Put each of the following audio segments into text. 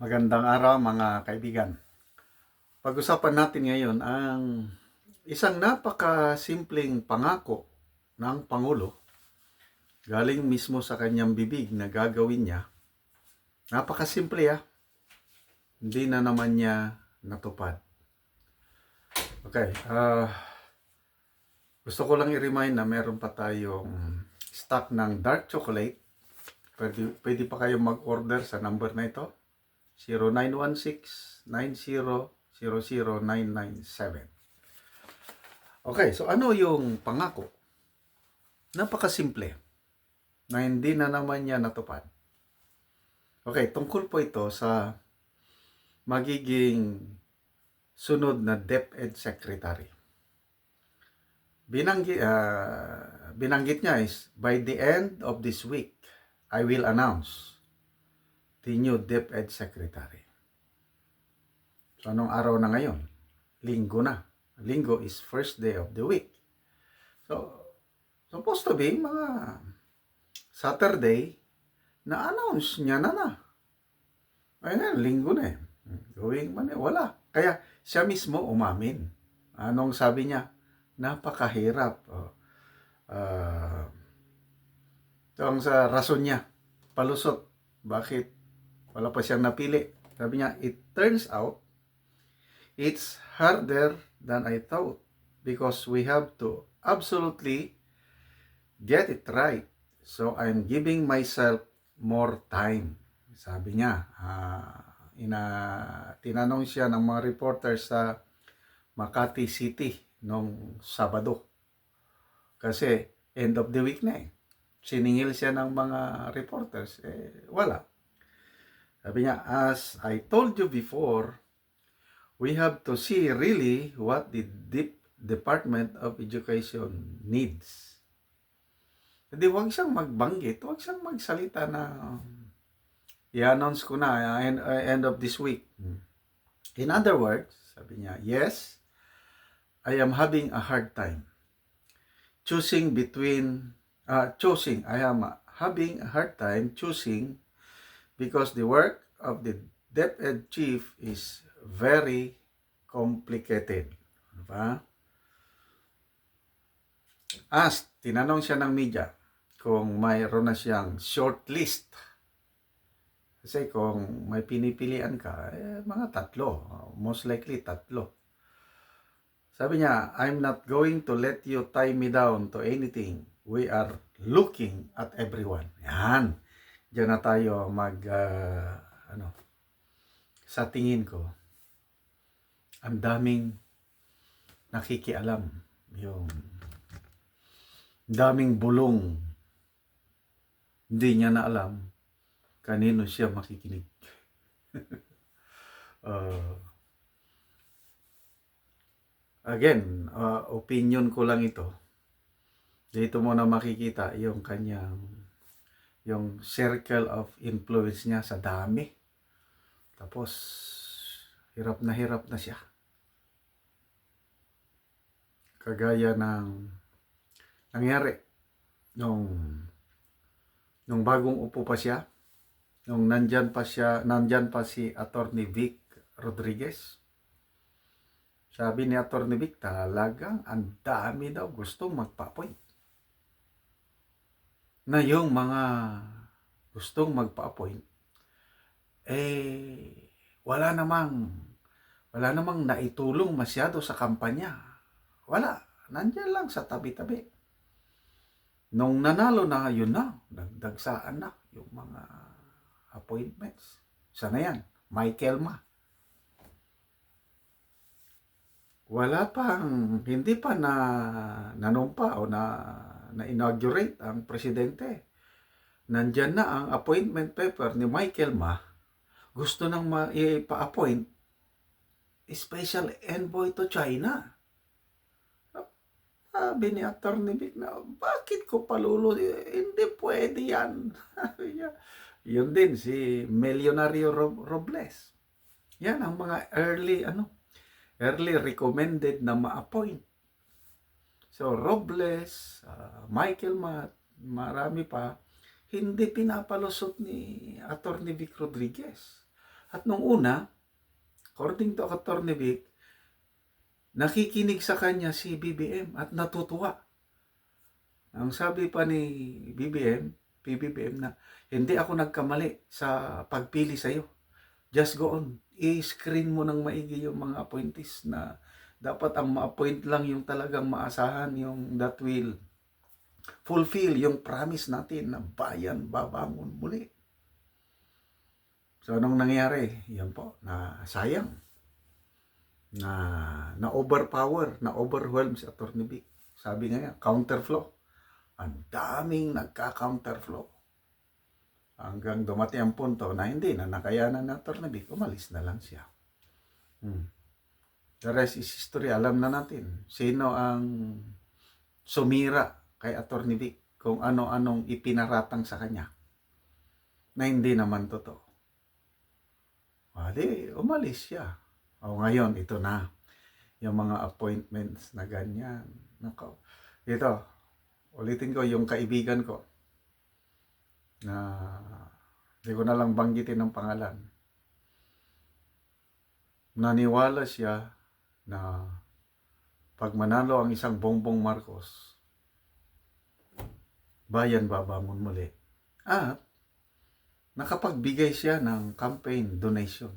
Magandang araw mga kaibigan. Pag-usapan natin ngayon ang isang napakasimpleng pangako ng Pangulo galing mismo sa kanyang bibig na gagawin niya. Napakasimple hindi na naman niya natupad. Okay, gusto ko lang i-remind na meron pa tayong stock ng dark chocolate. Pwede pa kayong mag-order sa number na ito. 0916-9000-997. Okay, so ano yung pangako? Napakasimple na hindi na naman niya natupad. Okay, tungkol po ito sa magiging sunod na DepEd Secretary. Binanggit niya is, by the end of this week, I will announce the new DepEd Secretary. So, anong araw na ngayon? Linggo na. Linggo is first day of the week. So, supposed to be mga Saturday, na-announce niya na. Ayun, linggo na Going man wala. Kaya siya mismo umamin. Anong sabi niya? Napakahirap. Ito ang sa rason niya. Palusot. Bakit wala pa siyang napili? Sabi niya, it turns out, it's harder than I thought because we have to absolutely get it right. So, I'm giving myself more time. Sabi niya, tinanong siya ng mga reporters sa Makati City nung Sabado. Kasi end of the week na Siningil siya ng mga reporters. Wala. Sabi niya, as I told you before, we have to see really what the Department of Education needs. Hindi, huwag siyang magbanggit, huwag siyang magsalita na i-announce ko na end of this week. In other words, sabi niya, yes, I am having a hard time choosing. I am having a hard time choosing because the work of the DepEd chief is very complicated. Diba? Tinanong siya ng media kung mayroon na siyang shortlist. Kasi kung may pinipilian ka, mga tatlo. Most likely tatlo. Sabi niya, I'm not going to let you tie me down to anything. We are looking at everyone. Yan. Diyan na tayo sa tingin ko, ang daming nakikialam. Yung daming bulong. Hindi niya na alam kanino siya makikinig. Again, opinion ko lang ito. Dito mo na makikita yung yung circle of influence niya sa dami. Tapos, hirap na siya. Kagaya ng nangyari nung bagong upo pa siya, nung nandyan pa si Attorney Vic Rodriguez. Sabi ni Attorney Vic, talagang ang dami daw gustong magpa-appoint. Na yung mga gustong magpa-appoint, wala namang naitulong masyado sa kampanya. Wala. Nandiyan lang sa tabi-tabi. Nung nanalo na, yun na. Nagdagsaan na yung mga appointments. Sana yan. Michael Ma. Hindi pa nanumpa o na-inaugurate ang presidente. Nandyan na ang appointment paper ni Michael Ma. Gusto nang ipa-appoint special envoy to China. Sabi ni Attorney Vic na, bakit ko palulo? Hindi pwede yan. Yun din, si Millionario Robles. Yan ang mga early recommended na ma-appoint. So, Robles, Michael Ma, marami pa, hindi pinapalusot ni Attorney Vic Rodriguez. At nung una, according to Attorney Vic, nakikinig sa kanya si BBM at natutuwa. Ang sabi pa ni PBBM na, hindi ako nagkamali sa pagpili sa iyo. Just go on. I-screen mo ng maigi yung mga appointees na dapat ang ma-appoint lang yung talagang maasahan, yung that will fulfill yung promise natin na bayan babangon muli. So, anong nangyari? Yan po, na sayang. Na overpower, na overwhelm si Atty. Vic. Sabi nga, counterflow. Ang daming nagka-counterflow. Hanggang dumating ang punto na hindi na nakayanan ng Atty. Vic, umalis na lang siya. The rest is history. Alam na natin sino ang sumira kay Atty. Vic, kung ano-anong ipinaratang sa kanya na hindi naman totoo. Di, umalis siya. Ngayon, ito na. Yung mga appointments na ganyan. Nako. Ito, ulitin ko yung kaibigan ko na hindi ko na lang banggitin ng pangalan. Naniwala siya na pag manalo ang isang Bongbong Marcos, bayan babangon muli. At nakapagbigay siya ng campaign donation.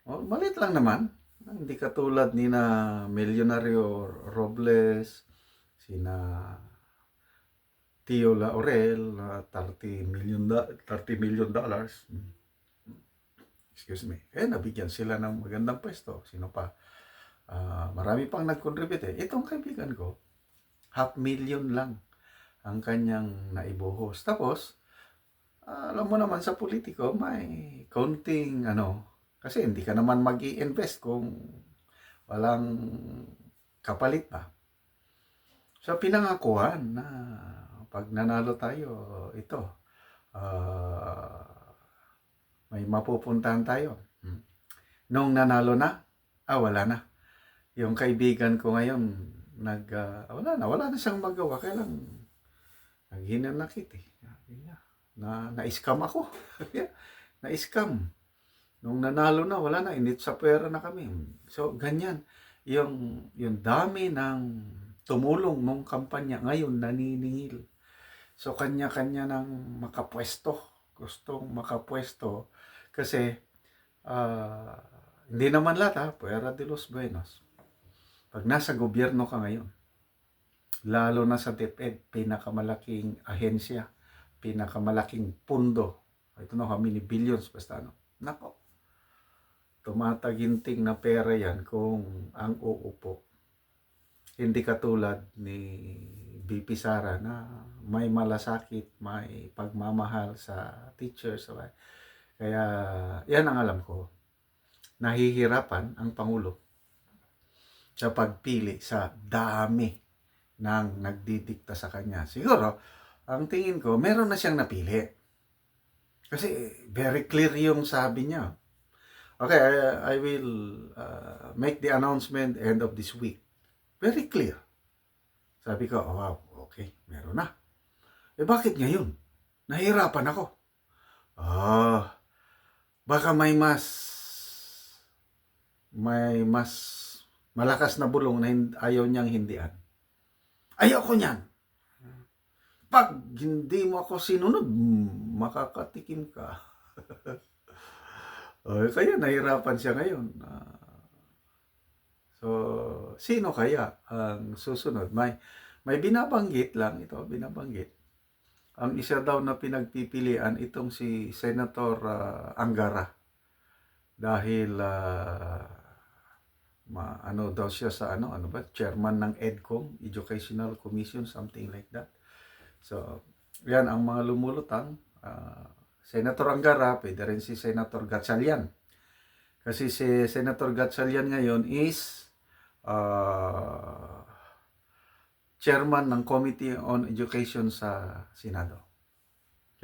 Malit lang naman. Hindi katulad ni na Milyonaryo Robles, sina Tio Laurel, $30 million. Excuse me. Nabigyan sila ng magandang pwesto. Sino pa? Marami pang nag-contribute. Itong kaibigan ko, $500,000 lang ang kanyang naibuhos. Tapos, alam mo naman sa politiko, may konting kasi hindi ka naman mag-i-invest kung walang kapalit pa. So, pinangakuan na pag nanalo tayo, ito, may mapupuntahan tayo. Nung nanalo na, wala na. Yung kaibigan ko ngayon, wala na siyang magawa. Kaya lang, naghinanakit na-scam ako. Na-scam. Nung nanalo na, wala na, init sa pera na kami. So, ganyan. Yung dami ng tumulong nung kampanya, ngayon naniningil. So, kanya-kanya ng makapwesto. Gustong makapwesto. Kasi, hindi naman lahat, Puera de los Buenos. Pag nasa gobyerno ka ngayon, lalo na sa DepEd, pinakamalaking ahensya, pinakamalaking pundo. Ito na, how many billions, basta Nako. Tumataginting na pera yan kung ang uupo. Hindi katulad ni BP Sara na may malasakit, may pagmamahal sa teachers. Kaya yan ang alam ko. Nahihirapan ang Pangulo sa pagpili sa dami ng nagdidikta sa kanya. Siguro, ang tingin ko, meron na siyang napili. Kasi very clear yung sabi niya. Okay, I will make the announcement end of this week. Very clear. Sabi ko, wow, okay, meron na. Bakit ngayon? Nahirapan ako. Baka may mas malakas na bulong na ayaw niyang hindian. Ayoko niyan. Pag hindi mo ako sinunod, makakatikim ka. Kaya nahirapan siya ngayon. So, sino kaya ang susunod? May binabanggit lang ito, binabanggit. Ang isa daw na pinagpipilian itong si Senator Angara. Dahil daw siya sa chairman ng EDCOM, Educational Commission, something like that. So, yan ang mga lumulutang. Senator Angara, pwede rin si Senator Gatchalian. Kasi si Senator Gatchalian ngayon is chairman ng Committee on Education sa Senado.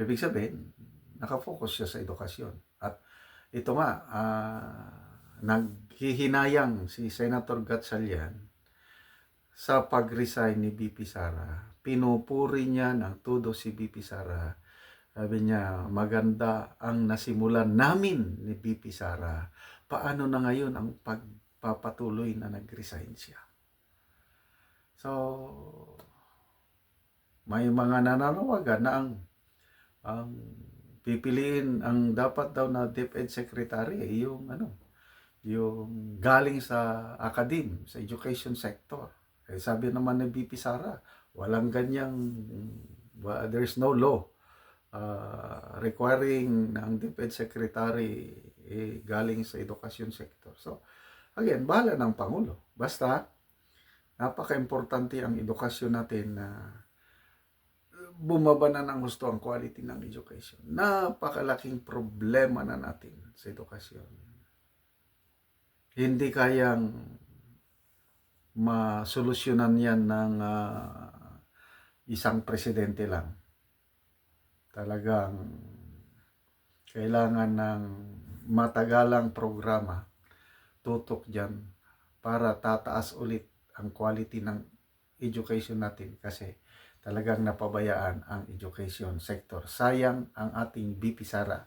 Ibig sabihin, nakafocus siya sa edukasyon. At ito nga, naghihinayang si Senator Gatchalian sa pag-resign ni BP Sara. Pinupuri niya ng todo si BP Sara Sabi niya, maganda ang nasimulan namin ni BP Sara. Paano na ngayon ang pagpapatuloy na nag-resign siya? So, may mga nananawagan na ang pipiliin ang dapat daw na DepEd Secretary yung yung galing sa sa education sector. Sabi naman ni BP Sara, walang ganyang there's no law requiring ng DepEd Secretary galing sa education sector. So, again, bahala ng Pangulo. Basta, napaka-importante ang edukasyon natin na bumaba na ng gusto ang quality ng education. Napakalaking problema na natin sa edukasyon. Hindi kayang masolusyonan yan ng isang presidente lang. Talagang kailangan ng matagalang programa tutok dyan para tataas ulit ang quality ng education natin kasi talagang napabayaan ang education sector. Sayang ang ating BP Sara.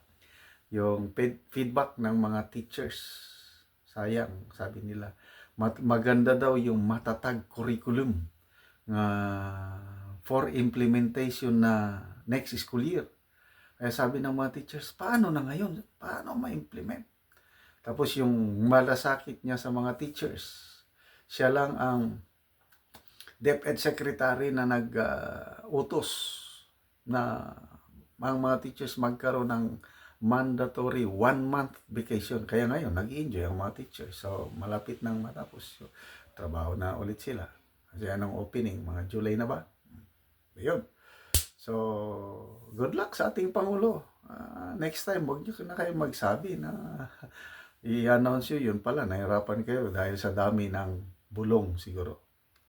Yung feedback ng mga teachers, sayang, sabi nila. Maganda daw yung matatag curriculum for implementation na next school year. Kaya sabi ng mga teachers, paano na ngayon? Paano ma-implement? Tapos yung malasakit niya sa mga teachers, siya lang ang DepEd Secretary na nag-utos na ang mga teachers magkaroon ng mandatory 1-month vacation. Kaya ngayon, nag-enjoy ang mga teachers. So, malapit nang matapos. So, trabaho na ulit sila. Kasi anong opening? Mga July na ba? Ayun. So, good luck sa ating Pangulo. Next time, huwag nyo na kayo magsabi na i-announce yun pala, nahirapan kayo dahil sa dami ng bulong siguro.